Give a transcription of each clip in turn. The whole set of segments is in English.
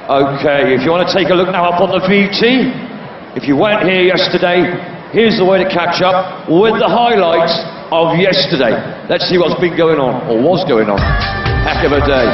Okay, if you want to take a look now up on the VT, if you weren't here yesterday, here's the way to catch up with the highlights of yesterday. Let's see what's been going on, or was going on. Heck of a day.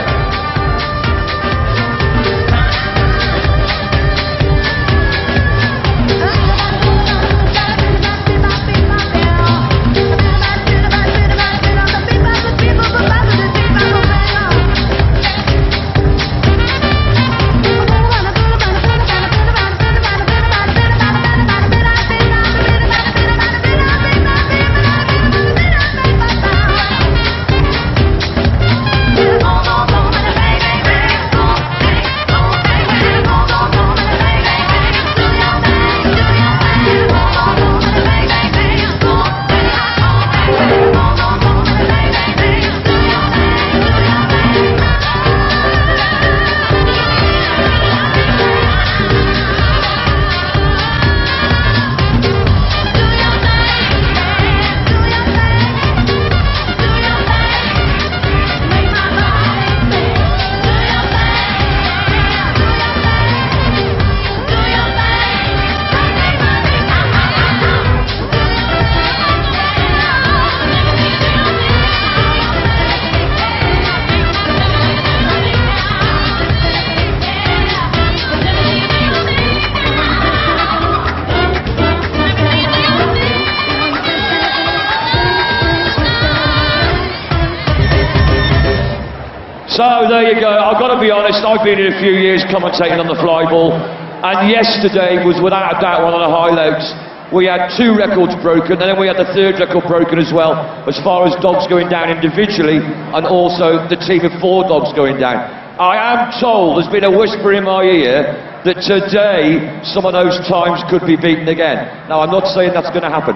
So there you go. I've got to be honest, I've been here a few years commentating on the Flyball, and yesterday was without a doubt one of the highlights. We had 2 records broken, and then we had the 3rd record broken as well, as far as dogs going down individually, and also the team of 4 dogs going down. I am told, there's been a whisper in my ear, that today some of those times could be beaten again. Now, I'm not saying that's going to happen,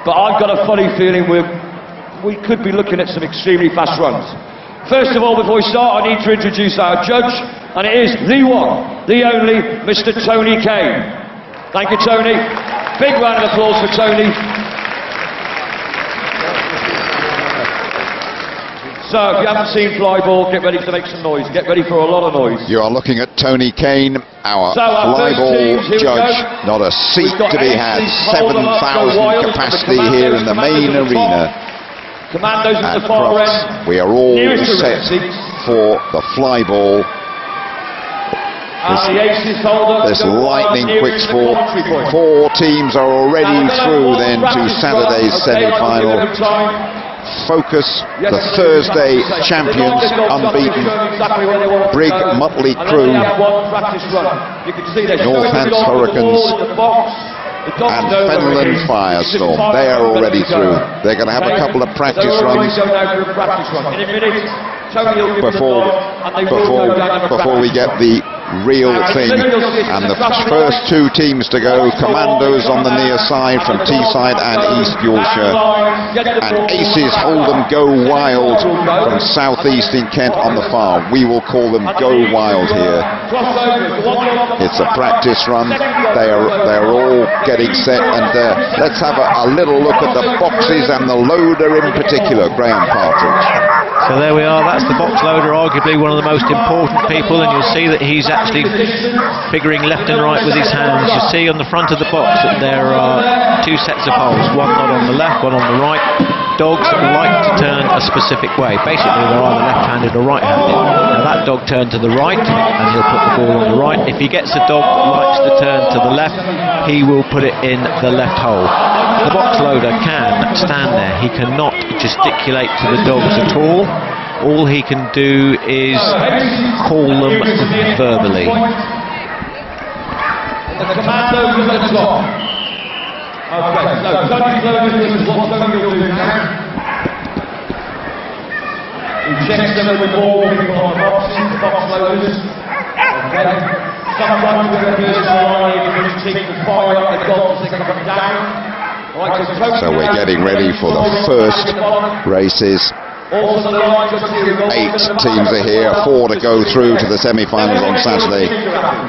but I've got a funny feeling we could be looking at some extremely fast runs. First of all, before we start, I need to introduce our judge, and it is the one, the only, Mr. Tony Kane. Thank you, Tony. Big round of applause for Tony. So, if you haven't seen Flyball, get ready to make some noise. Get ready for a lot of noise. You are looking at Tony Kane, our Flyball judge. Not a seat to be had. 7,000 capacity here in the main arena. Commandos at the far end. We are all set for the Flyball. This lightning quick sport. 4 teams are already through then to Saturday's semi-final. Focus, the Thursday champions, unbeaten. Brig Motley Crew, Northants Hurricanes, and Fenland Firestorm. They are already through. They're going to have a couple of practice runs before we get the real thing. And the first 2 teams to go, Commandos on the near side from Teesside and East Yorkshire, and Aces Hold'em Go Wild from South East in Kent on the far. We will call them Go Wild here. It's a practice run. They are all getting set, and let's have a little look at the boxes and the loader in particular, Graham Partridge. So there we are, that's the box loader, arguably one of the most important people, and you'll see that he's actually figuring left and right with his hands. You see on the front of the box that there are 2 sets of holes, one not on the left, one on the right. Dogs like to turn a specific way. Basically, they're either left-handed or right-handed. Now that dog turned to the right, and he'll put the ball on the right. If he gets a dog that likes to turn to the left, he will put it in the left hole. The box loader can stand there. He cannot gesticulate to the dogs at all. All he can do is call them verbally. The commandos at the top. Okay, so Tony's loaders, this is what Tony will do now. He checks them with all people on the boxes, the box loaders. Okay. Sometimes we're going to do this line, which team to fire up the dogs as they come down. So we're getting ready for the first races. 8 teams are here, 4 to go through to the semi-finals on Saturday.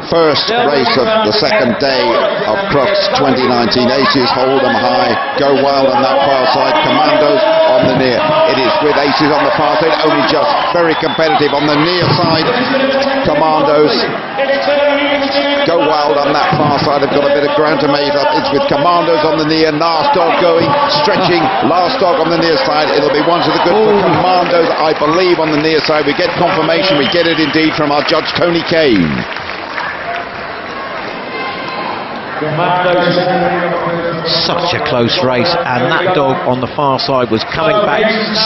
First race of the second day of Crufts 2019. Aces Hold'em high, Go Wild on that far side, Commandos on the near. It is with Aces on the far side, only just very competitive on the near side. Commandos but on that far side they've got a bit of ground to make up. It's with Commandos on the near, last dog going, stretching, last dog on the near side. It'll be one to the good for Commandos, I believe, on the near side. We get confirmation, we get it indeed from our judge Tony Kane. Such a close race, and that dog on the far side was coming back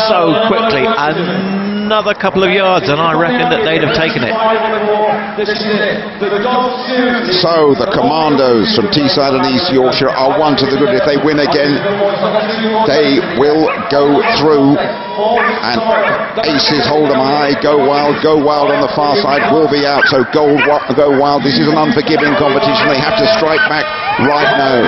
so quickly. Another couple of yards and I reckon that they'd have taken it. So the Commandos from Teesside and East Yorkshire are one to the good. If they win again, they will go through. And Aces hold them high, Go Wild on the far side will be out. So Go Wild, this is an unforgiving competition. They have to strike back right now,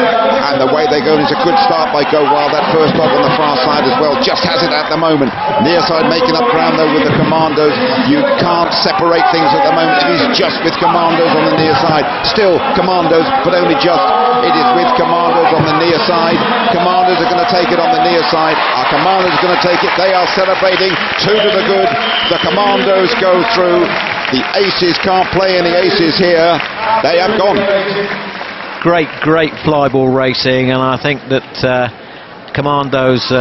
and the way they're going is a good start by Go Wild. That first dog on the far side as well just has it at the moment. Near side making up ground though with the Commandos. You can't separate things at the moment. It is just with Commandos on the near side. Still Commandos, but only just. It is with Commandos on the near side. Commandos are going to take it on the near side. Our Commandos are going to take it. They are celebrating, two to the good. The Commandos go through. The Aces can't play any aces here. They have gone. Great flyball racing, and I think that Commandos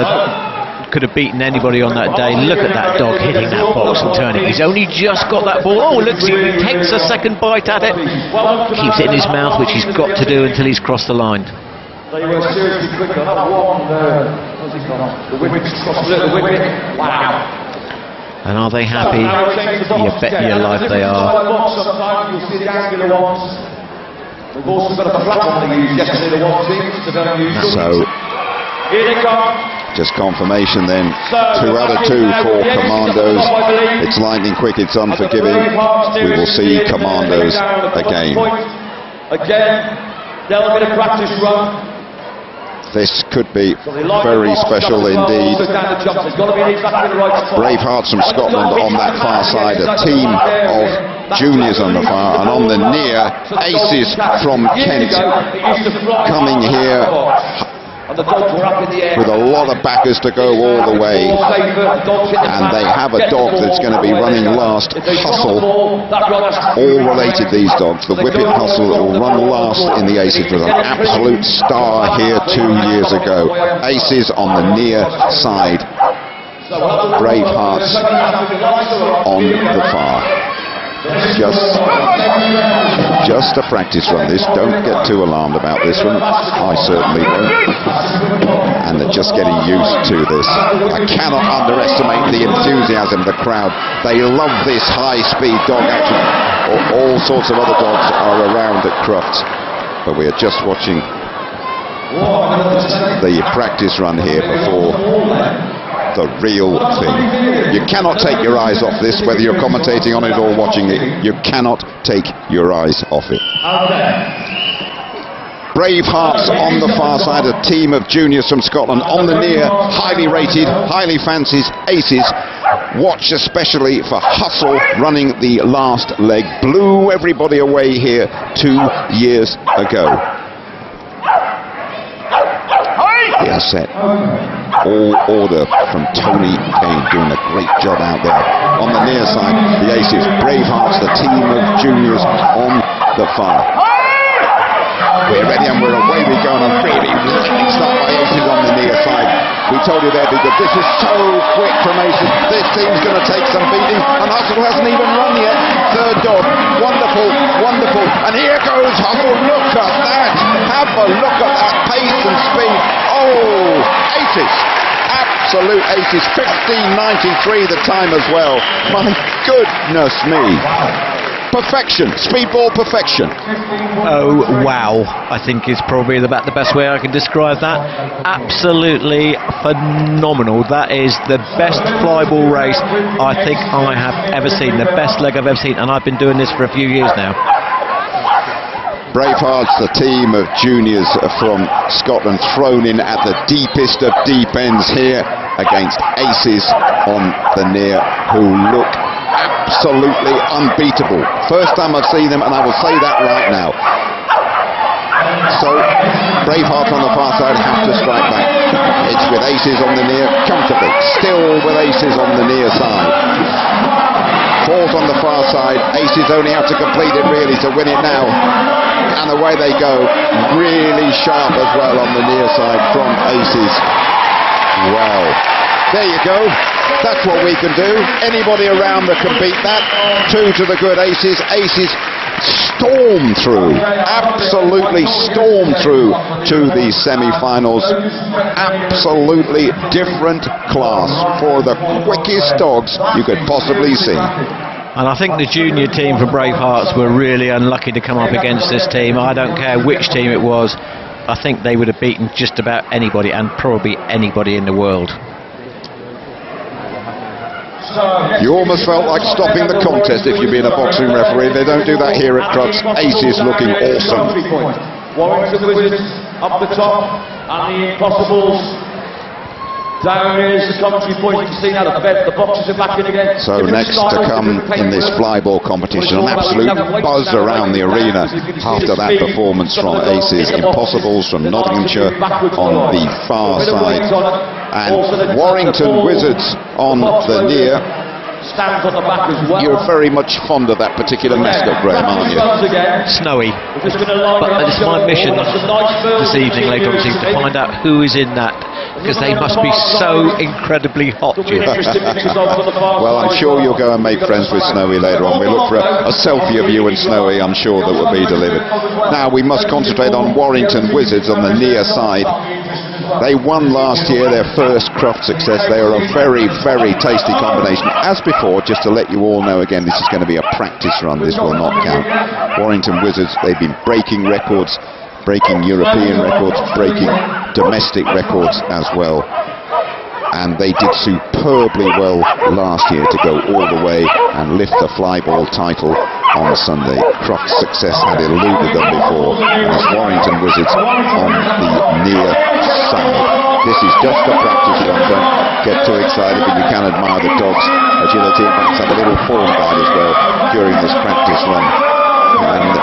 could have beaten anybody on that day. Look at that dog hitting that box and turning. He's only just got that ball. Oh, look, he takes a second bite at it. Keeps it in his mouth, which he's got to do until he's crossed the line. They were seriously quick on that one. The whippets crossed the whippet. Wow. And are they happy? You bet your life they are. Sometimes you'll see the angular ones. We've also got a flat one they used yesterday, the one thing. So here they come. Just confirmation then, 2 out of 2 for Commandos. It's lightning quick, it's unforgiving. We will see Commandos again. Again, they'll get a practice run. This could be very special indeed. Bravehearts from Scotland on that far side, a team of juniors on the far, and on the near, Aces from Kent coming here with a lot of backers to go all the way, and they have a dog that's going to be running last, Hustle, all related these dogs. The Whippet Hustle that will run last in the Aces was an absolute star here 2 years ago. Aces on the near side, Bravehearts on the far. Just a practice run this. Don't get too alarmed about this one. I certainly won't. And they're just getting used to this. I cannot underestimate the enthusiasm of the crowd. They love this high-speed dog action. All sorts of other dogs are around at Crufts, but we are just watching the practice run here before the real thing. You cannot take your eyes off this, whether you're commentating on it or watching it. You cannot take your eyes off it. Bravehearts on the far side, a team of juniors from Scotland. On the near, highly rated, highly fancied Aces. Watch especially for Hustle running the last leg. Blew everybody away here 2 years ago. Yeah, set. All order from Tony Kane, doing a great job out there. On the near side, the Aces, Bravehearts, the team of juniors on the far. We're ready and we're away we go, and a really lightning start by Aces on the near side. We told you they'd be good. This is so quick from Aces. This team's going to take some beating, and Hustle hasn't even run yet. Third dog, wonderful, wonderful. And here goes Hustle. Look at that. Have a look at that pace and speed. Oh, Aces. Absolute Aces. 15.93 the time as well. My goodness me. Perfection, speedball perfection. Oh wow, I think is probably about the best way I can describe that. Absolutely phenomenal. That is the best flyball race I think I have ever seen, the best leg I've ever seen, and I've been doing this for a few years now. Bravehearts, the team of juniors from Scotland, thrown in at the deepest of deep ends here against Aces on the near, who look absolutely unbeatable. First time I've seen them, and I will say that right now. So Bravehearts on the far side have to strike back. It's with Aces on the near, comfortably. Still with Aces on the near side. Falls on the far side. Aces only have to complete it really to win it now. and away they go. Really sharp as well on the near side from Aces. Well, there you go. That's what we can do. Anybody around that can beat that. 2 to the good Aces. Aces storm through, absolutely storm through to the semi-finals. Absolutely different class for the quickest dogs you could possibly see. And I think the junior team for Bravehearts were really unlucky to come up against this team. I don't care which team it was. I think they would have beaten just about anybody, and probably anybody in the world. You almost felt like stopping the contest if you've been a boxing referee. They don't do that here at Crux. Aces looking awesome. Warrington Wizards up the top, and the Impossibles down. Here's the commentary point. You can see now the boxers are back in again. So next to come in this flyball competition, an absolute buzz around the arena after that performance from Aces. Impossibles from Nottinghamshire on the far side, and Warrington Wizards on the near. Stands on the back as well. You're very much fond of that particular mascot, Graham, aren't you? Snowy. But it's my mission this evening, later on, to find out who is in that, because they must be so incredibly hot, Jim. Well, I'm sure you'll go and make friends with Snowy later on. We'll look for a selfie of you and Snowy, I'm sure, that will be delivered. Now we must concentrate on Warrington Wizards on the near side. They won last year, their first Croft success. They are a very, very tasty combination. As before, just to let you all know again, this is going to be a practice run. This will not count. Warrington Wizards, they've been breaking records, breaking European records, breaking domestic records as well. And they did superbly well last year to go all the way and lift the flyball title on Sunday. Croft's success had eluded them before, and it's Warrington Wizards on the near side. This is just a practice run. Don't get too excited, but you can admire the dog's agility. And perhaps have a little form guide as well during this practice run. And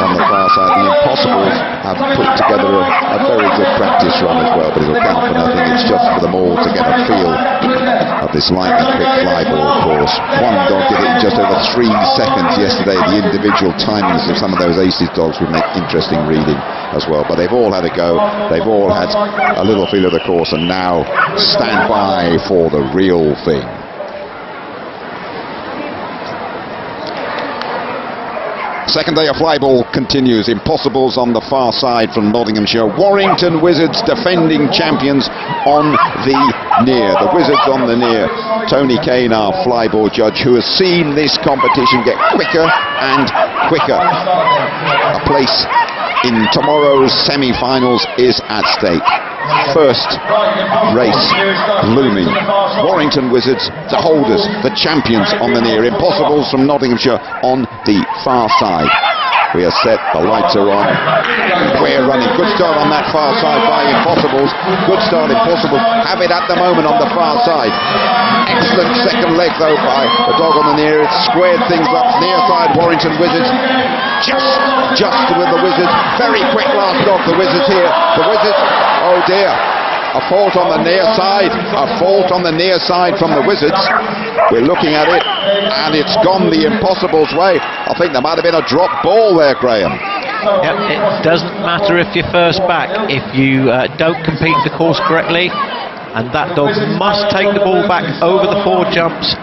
on the far side, the Impossibles have put together a very good practice run as well, but it'll count for nothing. It's just for them all to get a feel of this lightning quick flyball course. One dog did it in just over 3 seconds yesterday. The individual timings of some of those Aces dogs would make interesting reading as well, but they've all had a go. They've all had a little feel of the course, and now stand by for the real thing. Second day of flyball continues. Impossibles on the far side from Nottinghamshire. Warrington Wizards, defending champions, on the near. The Wizards on the near. Tony Kane, our flyball judge, who has seen this competition get quicker and quicker. A place in tomorrow's semi-finals is at stake. First race looming. Warrington Wizards, the holders, the champions on the near. Impossibles from Nottinghamshire on the far side. We are set, the lights are on. We're running. Good start on that far side by Impossibles. Good start, Impossibles have it at the moment on the far side. Excellent second leg though by the dog on the near. It's squared things up. Near side, Warrington Wizards. Just with the Wizards. Very quick last dog, the Wizards here. The Wizards, oh dear. A fault on the near side. A fault on the near side from the Wizards. We're looking at it, and it's gone the Impossibles' way. I think there might have been a drop ball there, Graham. Yep, it doesn't matter if you're first back. If you don't compete the course correctly, and that dog must take the ball back over the 4 jumps,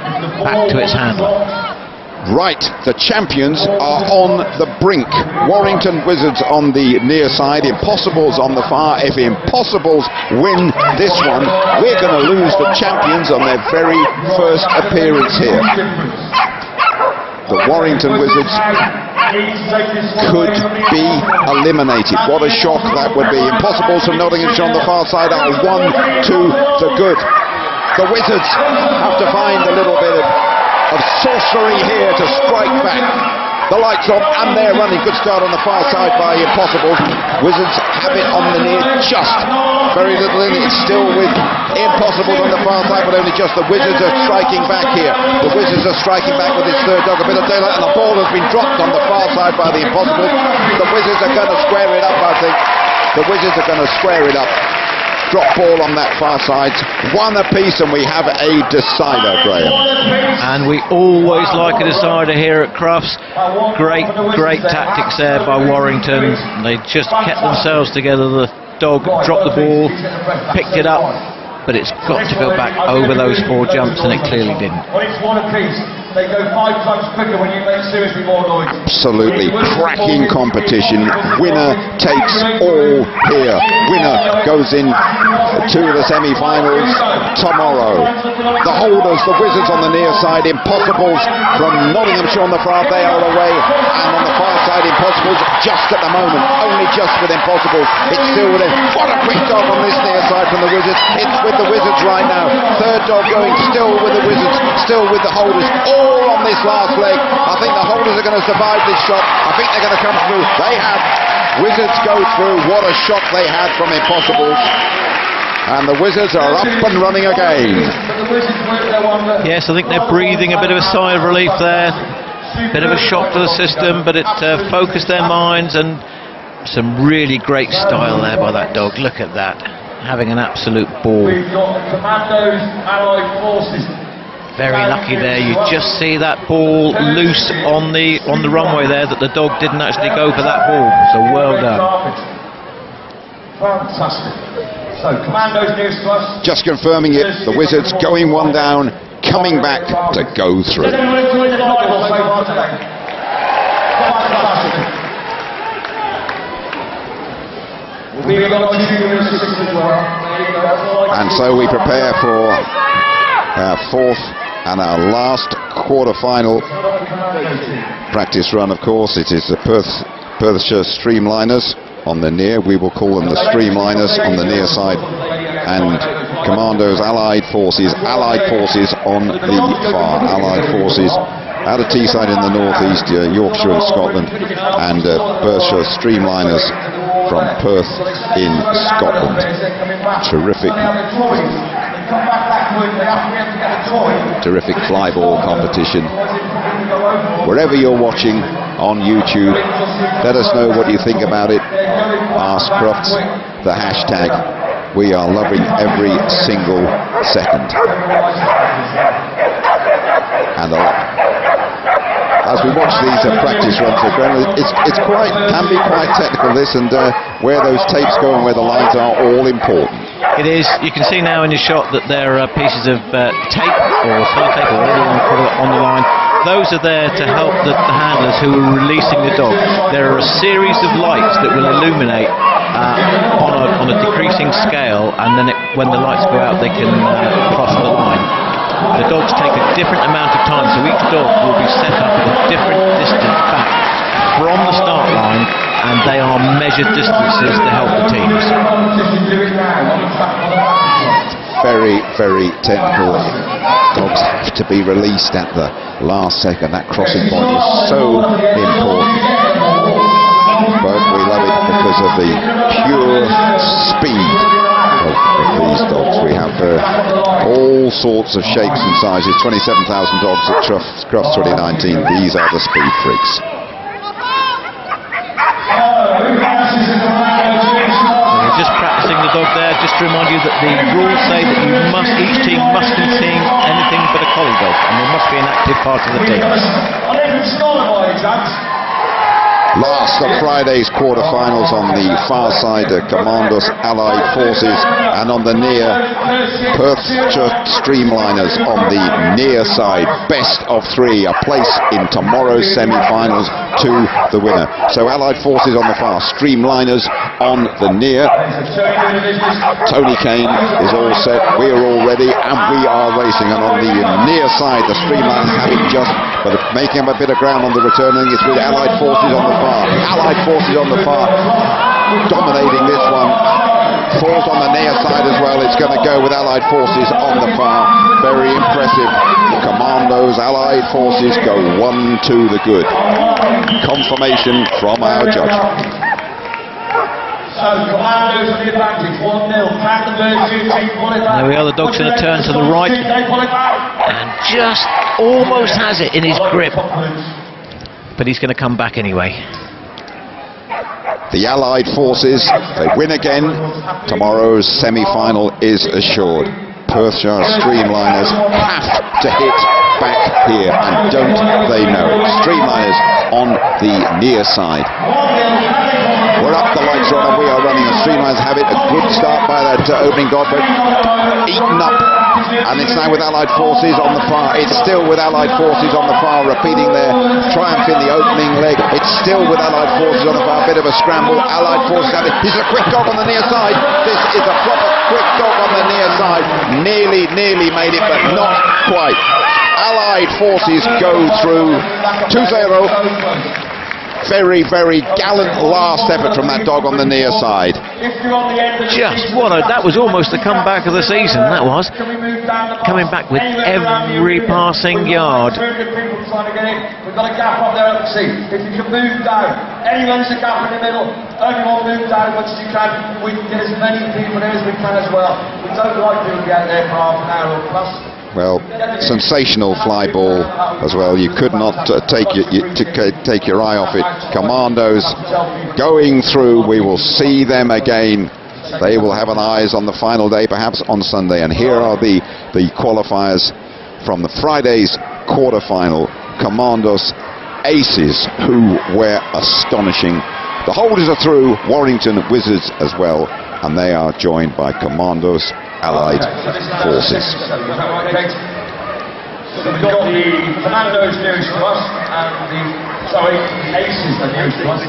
back to its handler. Right, the champions are on the brink. Warrington Wizards on the near side, Impossibles on the far. If Impossibles win this one, we're going to lose the champions on their very first appearance here. The Warrington Wizards could be eliminated. What a shock that would be. Impossibles from Nottinghamshire on the far side are 1 to the good. The Wizards have to find a little bit of sorcery here to strike back. The lights on, and they're running. Good start on the far side by Impossibles. Wizards have it on the near, just very little in it. It's still with Impossibles on the far side, but only just. The Wizards are striking back here. The Wizards are striking back with its third dog. A bit of daylight, and the ball has been dropped on the far side by the Impossibles. The Wizards are going to square it up, I think. The Wizards are going to square it up. drop ball on that far side. One apiece, and we have a decider, Graham. And we always like a decider here at Crufts. Great tactics there by Warrington. They just kept themselves together. The dog dropped the ball, picked it up, but it's got to go back over those 4 jumps, and it clearly didn't. When it's one apiece, they go 5 times quicker when you make seriously more noise. Absolutely cracking competition. Winner takes all here. Winner goes in to the semi-finals tomorrow. The holders, the Wizards on the near side, Impossibles from Nottinghamshire on the far, they are away, and on the far side, Impossibles just at the moment, only just with Impossibles. It's still with him. What a quick dog on this near side from the Wizards. It's with the Wizards right now. Third dog going still with the Wizards, still with the holders. All on this last leg. I think the holders are going to survive this shot. I think they're going to come through. They have. Wizards go through. What a shot they had from Impossibles. And the Wizards are up and running again. Yes, I think they're breathing a bit of a sigh of relief there. Bit of a shock to the system, but it focused their minds, and some really great style there by that dog. Look at that. Having an absolute ball. We've got the Commandos Allied Forces. Very lucky there. You just see that ball loose on the runway there, that the dog didn't actually go for that ball. So well done. Fantastic. So Commandos news to us. Just confirming it. The Wizards going 1 down, coming back to go through. And so we prepare for our 4th and our last quarter-final practice run. Of course, it is the Perthshire Streamliners on the near. We will call them the Streamliners on the near side, and Commandos Allied Forces on the far. Allied Forces out of Teesside in the northeast, Yorkshire and Scotland, and Perthshire Streamliners from Perth in Scotland. Terrific flyball competition. Wherever you're watching on YouTube, let us know what you think about it. Ask Crufts, the hashtag. We are loving every single second. And as we watch these practice runs, it's can be quite technical, this, and where those tapes go and where the lines are all important. It is. You can see now in your shot that there are pieces of tape or sellotape or whatever you want to call it on the line. Those are there to help the handlers who are releasing the dog. There are a series of lights that will illuminate on a decreasing scale, and then when the lights go out, they can cross the line. The dogs take a different amount of time, so each dog will be set up at a different distance back from the start line, and they are measured distances to help the teams. Very, very technical. Dogs have to be released at the last second. That crossing point is so important. But we love it because of the pure speed of these dogs. We have all sorts of shapes and sizes. 27,000 dogs at Crufts 2019. These are the speed freaks. Just practicing the dog there, just to remind you that the rules say that each team must contain anything but a collie dog, and there must be an active part of the team. Last of Friday's quarterfinals on the far side, Commandos Allied Forces, and on the near, Perthshire Streamliners on the near side. Best of 3, a place in tomorrow's semi-finals to the winner. So Allied Forces on the far, Streamliners on the near. Tony Kane is all set, we are all ready, and we are racing. And on the near side, the Streamliners having just, but making up a bit of ground on the return, and it's with Allied Forces on the far. Allied Forces on the far, dominating this one. Falls on the near side as well. It's going to go with Allied Forces on the far. Very impressive. Commandos Allied Forces go 1 to the good. Confirmation from our judge. So Commandos on the advantage, 1-0. There we are, the dog's going to turn to the right and just almost has it in his grip, but he's going to come back anyway. The Allied forces, if they win again, tomorrow's semi-final is assured. Perthshire Streamliners have to hit back here, and don't they know it. Streamliners on the near side. We're up, the lights are on, and we are running. The Streamliners have it. A good start by that opening dog, but eaten up. And it's now with Allied forces on the far. It's still with Allied forces on the far, repeating their triumph in the opening leg. It's still with Allied forces on the far. Bit of a scramble. Allied forces have it. He's a quick dog on the near side. This is a proper quick dog on the near side. Nearly made it, but not quite. Allied forces go through 2-0. Very gallant last effort from that dog on the near side. Just that was almost the comeback of the season, that was. Coming back with every passing yard. We've got a gap up there at the seat. If you can move down, anyone's a gap in the middle, everyone move down as much as you can. We can get as many people there as we can as well. We don't like people to get there for half an hour or plus. Well, sensational fly ball as well. You could not take your eye off it. Commandos going through. We will see them again. They will have an eyes on the final day, perhaps on Sunday. And here are the qualifiers from the Friday's quarter-final. Commandos Aces, who were astonishing. The holders are through. Warrington Wizards as well, and they are joined by Commandos Allied forces. So we've got the Commandos nearest to us and the Aces are nearest to us.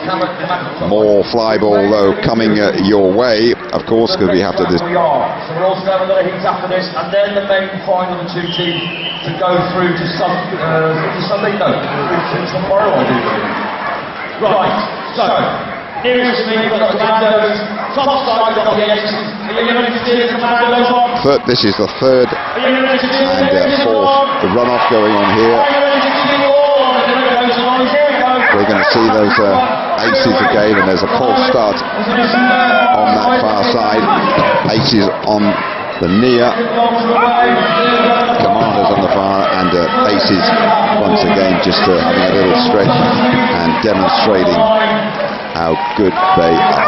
More fly ball though coming your way, of course, because we have to. We are. So we're also going to have another heat after this, and then the main final of the two teams to go through to Sunday. No, tomorrow I do. Right. So. Nearest me, we've got the Commandos. Top side, we've got the Aces. Are you ready to see the Commandos on? This is the third and fourth. The runoff going on here. We're going to see those Aces again, and there's a false start on that far side. Aces on the near, Commandos on the far, and Aces once again just having a little stretch and demonstrating how good they are.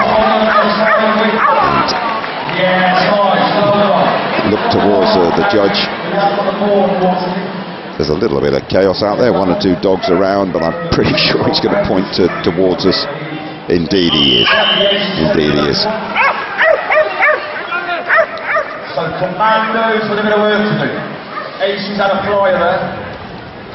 And look towards the judge. There's a little bit of chaos out there, one or two dogs around, but I'm pretty sure he's going to point towards us. Indeed he is. Indeed he is. So Commandos with a bit of work to do. Aces had a flyer there.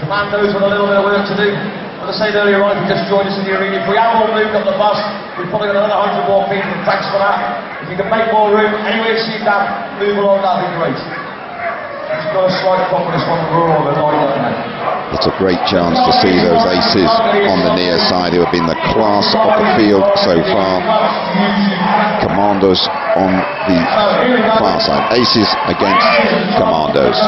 Commandos with a little bit of work to do. As I said earlier on, if you just joined us in the arena, if we have all moved up the bus, we've probably got another 100 more people, and thanks for that. If you can make more room, anywhere you see that, move along, that'd be great. It's got a slight pop on this one, we're all on the line right now. It's a great chance to see those Aces on the near side, who have been the class of the field so far. Commandos on the far side. Aces against Commandos.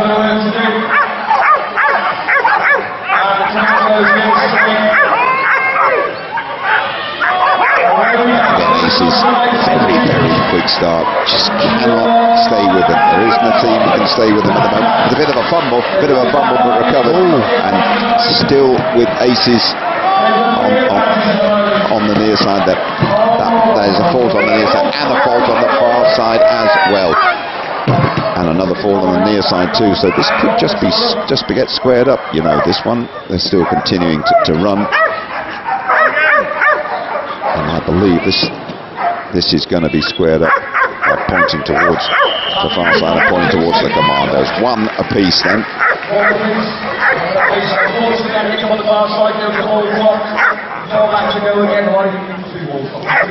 Again, Aces, very quick start, just cannot stay with them. There isn't a team who can stay with them at the moment. It's a bit of a fumble, but recovered. And still with Aces on the near side. There's a fault on the near side and a fault on the far side as well. And another fault on the near side too, so this could just get squared up, you know. This one, they're still continuing to run, and I believe this is going to be squared up by pointing towards the far side and pointing towards the Commandos. One apiece then.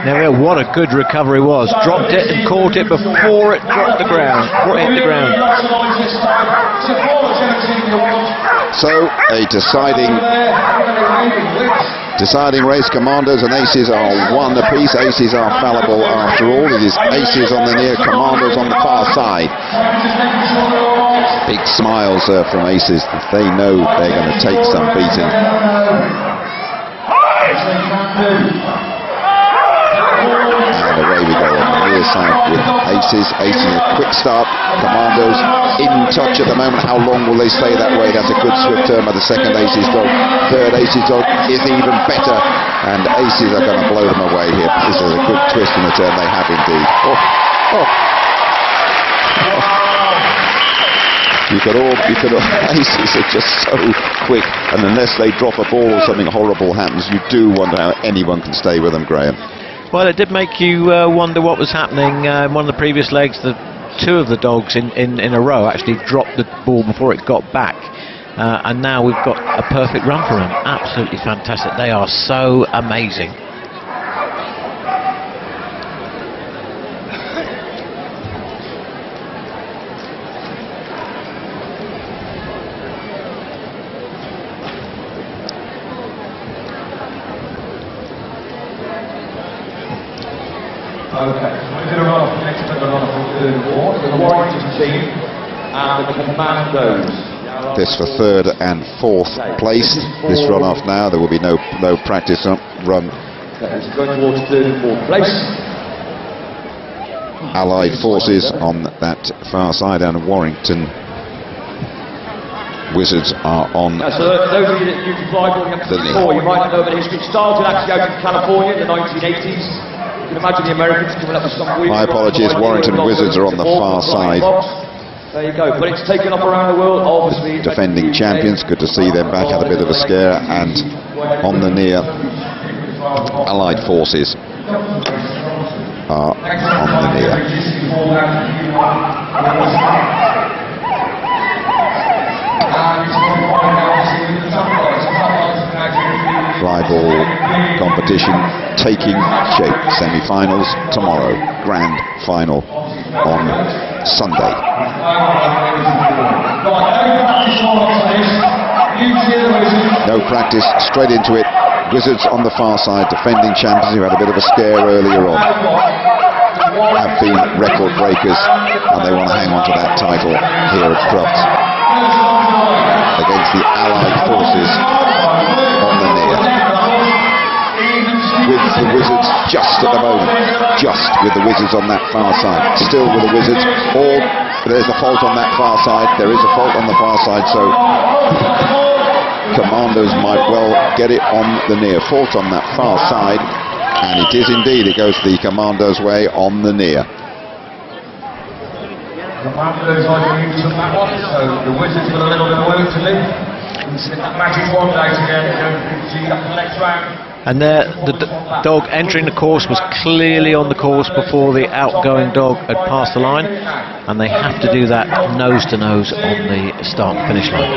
Now, what a good recovery was. Dropped it and caught it before it dropped the ground. Before it hit the ground. So, a deciding race. Commandos and Aces are one apiece. Aces are fallible after all. It is Aces on the near, Commandos on the far side. Big smiles from Aces. They know they're going to take some beating. And away we go on the near near side with Aces. Aces a quick start. Commandos in touch at the moment. How long will they stay that way? That's a good swift turn by the second Aces dog. Third Aces dog is even better, and Aces are going to blow them away here. This is a good twist in the turn. They have indeed. You could all Aces are just so quick, and unless they drop a ball or something horrible happens, you do wonder how anyone can stay with them, Graham. Well, it did make you wonder what was happening. In one of the previous legs, the two of the dogs in a row actually dropped the ball before it got back, and now we've got a perfect run for them. Absolutely fantastic. They are so amazing. Okay, so we're going to run off next to the run for third and fourth. The Warrington team and the Commandos. This for third and fourth place. This run off now. There will be no practice run. Okay, so going towards third and fourth place. Allied forces on that far side, and Warrington Wizards are on. So those of you that use Flyball before, you might know that it's been started actually out in California in the 1980s. You can imagine the Americans coming up with some weird... My apologies, Warrington Wizards are on the far side. There you go, but it's taken up around the world, obviously. Defending champions, good to see them back, had a bit of a scare, and on the near, Allied forces are on the near. Flyball competition taking shape. Semi-finals tomorrow, grand final on Sunday. No practice, straight into it. Wizards on the far side, defending champions who had a bit of a scare earlier on, have been record breakers, and they want to hang on to that title here at Crufts against the Allied forces on the near. With the Wizards just at the moment, just with the Wizards on that far side, still with the Wizards, or there's a fault on that far side, there is a fault on the far side, so Commandos might well get it on the near. Fault on that far side, and it is indeed, it goes the Commandos' way on the near. Commandos are going to that one, so the Wizards got a little bit of work to do. That magic wand out again, see that the next round. And there, the dog entering the course was clearly on the course before the outgoing dog had passed the line, and they have to do that nose to nose on the start and finish line.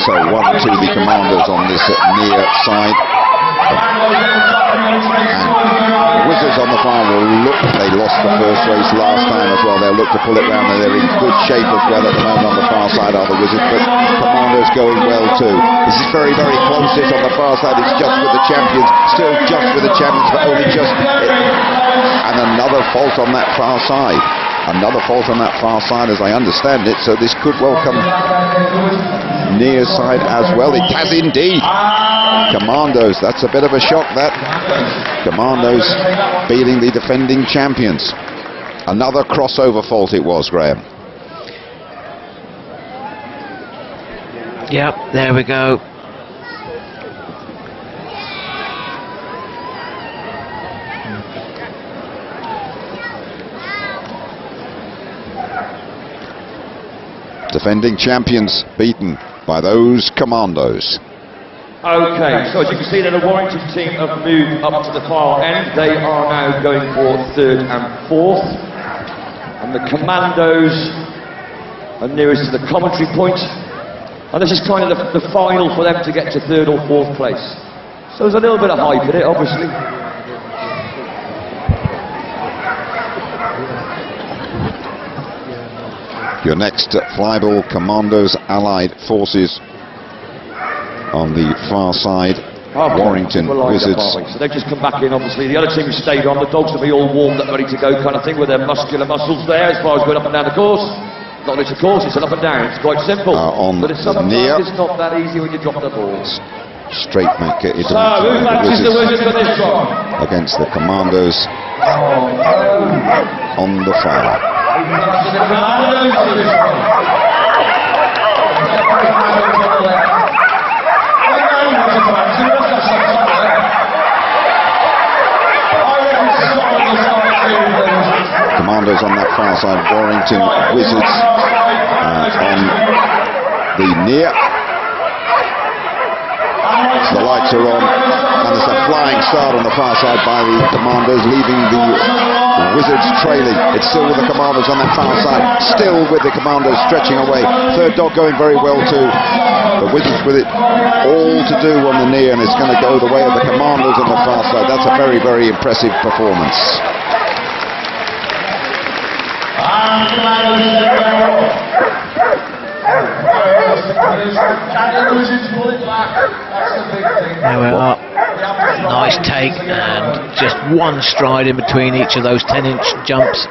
So 1 to the Commandos on this near side. And Wizards on the far will look, they lost the first race last time as well, they'll look to pull it round, and they're in good shape as well at the moment on the far side are the Wizards, but Commandos going well too. This is very, very close, this on the far side, it's just with the champions, still just with the champions, but only just, and another fault on that far side. Another fault on that far side as I understand it, so this could well come near side as well. It has indeed. Commandos, that's a bit of a shock, that. Commandos beating the defending champions. Another crossover fault it was, Graham. Yep, there we go. Defending champions beaten by those Commandos. Okay, so as you can see, the Warrington team have moved up to the far end. They are now going for third and fourth. And the Commandos are nearest to the commentary point. And this is kind of the final for them to get to third or fourth place. So there's a little bit of hype in it, obviously. Your next Flyball, Commandos, Allied forces on the far side. Warrington Wizards. So they've just come back in, obviously. The other team stayed on. The dogs will be all warmed up, ready to go kind of thing, with their muscular muscles there as far as going up and down the course. Not that it's a course, it's an up and down. It's quite simple. On but it's sometimes near. It's not that easy when you drop the balls. straight back into So, who matches the Wizards for this one? against the Commandos on the far. The Commandos for this one. Commandos on that far side, Warrington Wizards on the near. The lights are on, and there's a flying start on the far side by the Commandos, leaving the Wizards trailing. It's still with the Commandos on that far side, still with the Commandos stretching away. Third dog going very well too. The Wizards with it all to do on the near, and it's going to go the way of the Commandos on the far side. That's a very, very impressive performance. There we are. Nice take, and just one stride in between each of those 10-inch jumps.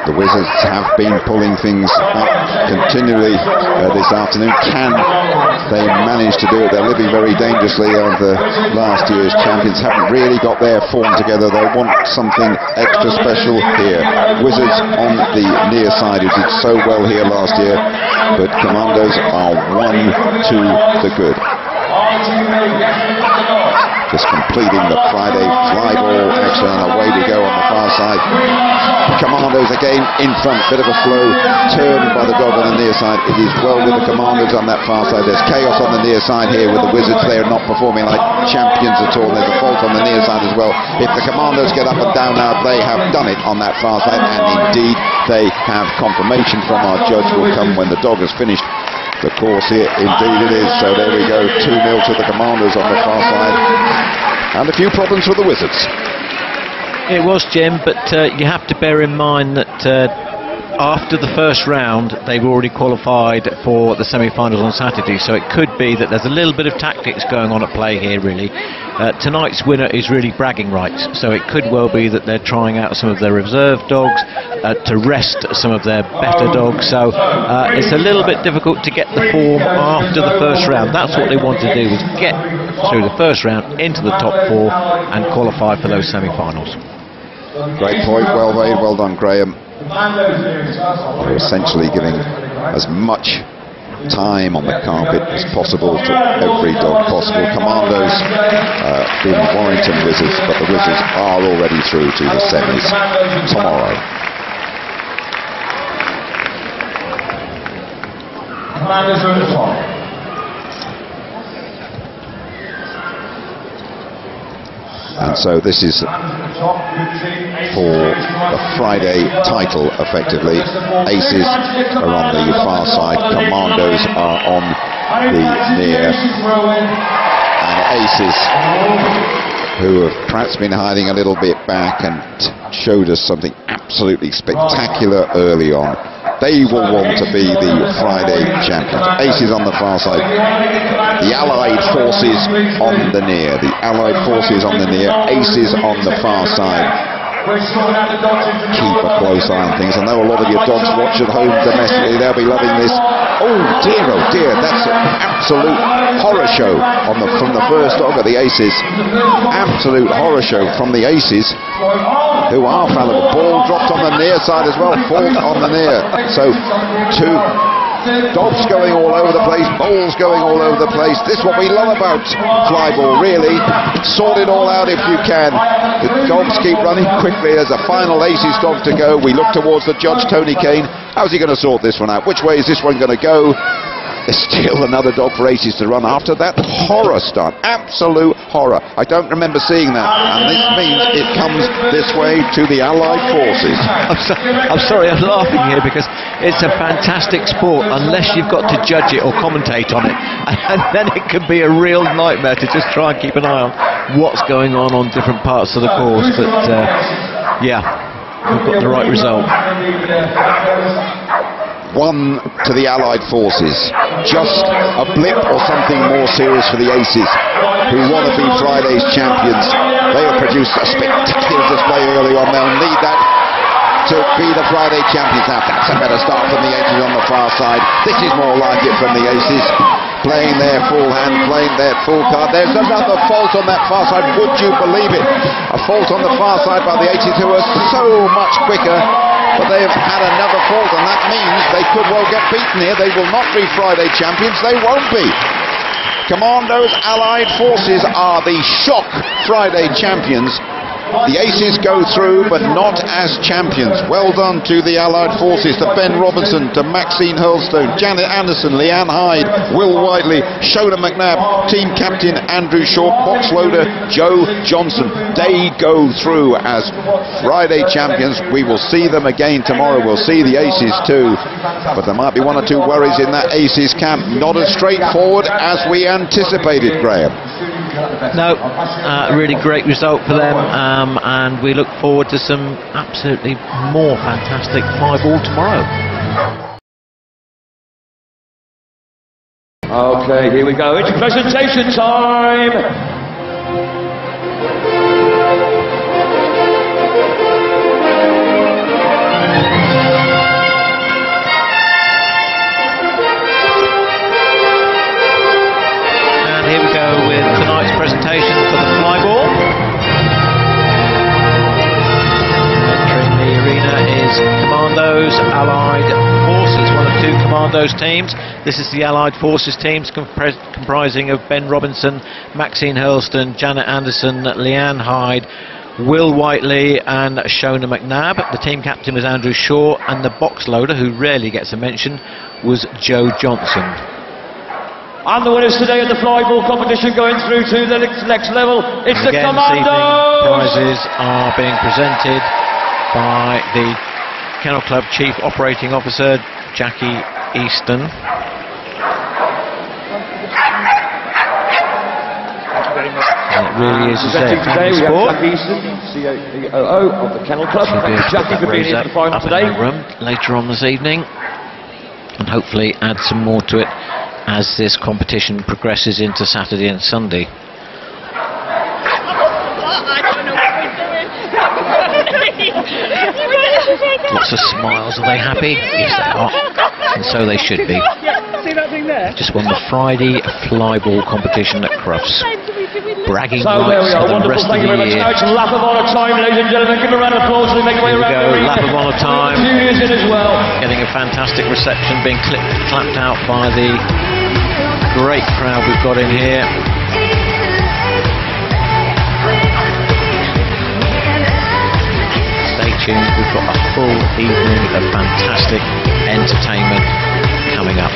The Wizards have been pulling things up continually this afternoon. Can they manage to do it? They're living very dangerously. The last year's champions haven't really got their form together. They want something extra special here. Wizards on the near side, who did so well here last year, but Commandos are 1 to the good. Just completing the Friday flyball action, and away we go on the far side. Commandos again in front, bit of a slow turn by the dog on the near side. It is well with the Commandos on that far side. There's chaos on the near side here with the Wizards. They are not performing like champions at all. There's a fault on the near side as well. If the Commandos get up and down now, they have done it on that far side, and indeed they have. Confirmation from our judge will come when the dog has finished the course here. Indeed it is. So there we go, 2-0 to the Commandos on the far side, and a few problems for the Wizards. It was, Jim, but you have to bear in mind that after the first round they've already qualified for the semi-finals on Saturday, so it could be that there's a little bit of tactics going on at play here really. Tonight's winner is really bragging rights, so it could well be that they're trying out some of their reserve dogs to rest some of their better dogs, so it's a little bit difficult to get the form after the first round. That's what they want to do, is get through the first round into the top 4 and qualify for those semi-finals. Great point, well made, well done Graham. They're essentially giving as much time on the carpet as possible to every dog possible. Commandos being Warrington Wizards, but the Wizards are already through to the semis tomorrow. Commandos are at the top. And so this is for the Friday title, effectively. Aces are on the far side, Commandos are on the near, and Aces, who have perhaps been hiding a little bit back and showed us something absolutely spectacular early on. They will want to be the Friday champions. Aces on the far side. The Allied forces on the near. The Allied forces on the near. Aces on the far side. Keep a close eye on things. I know a lot of your dogs watch at home domestically. They'll be loving this. Oh dear, that's an absolute horror show from the first dog of the Aces. Absolute horror show from the Aces, who are fallible. Ball dropped on the near side as well. Fault on the near. So 2 dogs going all over the place, balls going all over the place. This is what we love about flyball, really. Sort it all out if you can. The dogs keep running quickly. There's a final Aces dog to go. We look towards the judge, Tony Kane. How's he going to sort this one out? Which way is this one going to go? There's still another dog for Aces to run after that horror start. Absolute horror. I don't remember seeing that. And this means it comes this way to the Allied forces. I'm sorry, I'm laughing here because it's a fantastic sport unless you've got to judge it or commentate on it. And then it can be a real nightmare to just try and keep an eye on what's going on different parts of the course. But yeah, we've got the right result. 1 to the Allied forces. Just a blip or something more serious for the Aces, who want to be Friday's champions. They have produced a spectacular display early on. They'll need that to be the Friday champions. Now that's a better start from the Aces on the far side. This is more like it from the Aces. Playing their full hand, playing their full card. There's another fault on that far side, would you believe it? A fault on the far side by the Aces, who are so much quicker, but they have had another fault, and that means they could well get beaten here. They will not be Friday champions, they won't be. Commandos Allied Forces are the shock Friday champions. The Aces go through, but not as champions. Well done to the Allied Forces, to Ben Robinson, to Maxine Hurlstone, Janet Anderson, Leanne Hyde, Will Whiteley, Shona McNabb, team captain Andrew Shaw, box loader Joe Johnson. They go through as Friday champions. We will see them again tomorrow. We'll see the Aces too. But there might be one or two worries in that Aces camp. Not as straightforward as we anticipated, Graham. No, really great result for them, and we look forward to some absolutely more fantastic flyball tomorrow. Okay, here we go. It's presentation time. Here we go with tonight's presentation for the flyball. Entering the arena is Commandos Allied Forces, one of two Commandos teams. This is the Allied Forces teams comprising of Ben Robinson, Maxine Hurlstone, Janet Anderson, Leanne Hyde, Will Whiteley and Shona McNabb. The team captain was Andrew Shaw, and the box loader, who rarely gets a mention, was Joe Johnson. And the winners today of the flyball competition going through to the next level. It's the Commandos! Prizes are being presented by the Kennel Club Chief Operating Officer, Jackie Easton. And it really is a family sport. Jackie Easton, COO of the Kennel Club. Thank you, Jackie, for being in the final today. Later on this evening, and hopefully add some more to it as this competition progresses into Saturday and Sunday. Lots of smiles. Are they happy? Yes, they are. And so they should be. Just won the Friday flyball competition at Crufts. Bragging rights for the rest of the year. Now it's lap of honour time, ladies and gentlemen. Give a round of applause as we make our way around the arena. Lap of honour time. Juniors in as well. Getting a fantastic reception, being clapped out by the great crowd we've got in here. Stay tuned, we've got a full evening of fantastic entertainment coming up.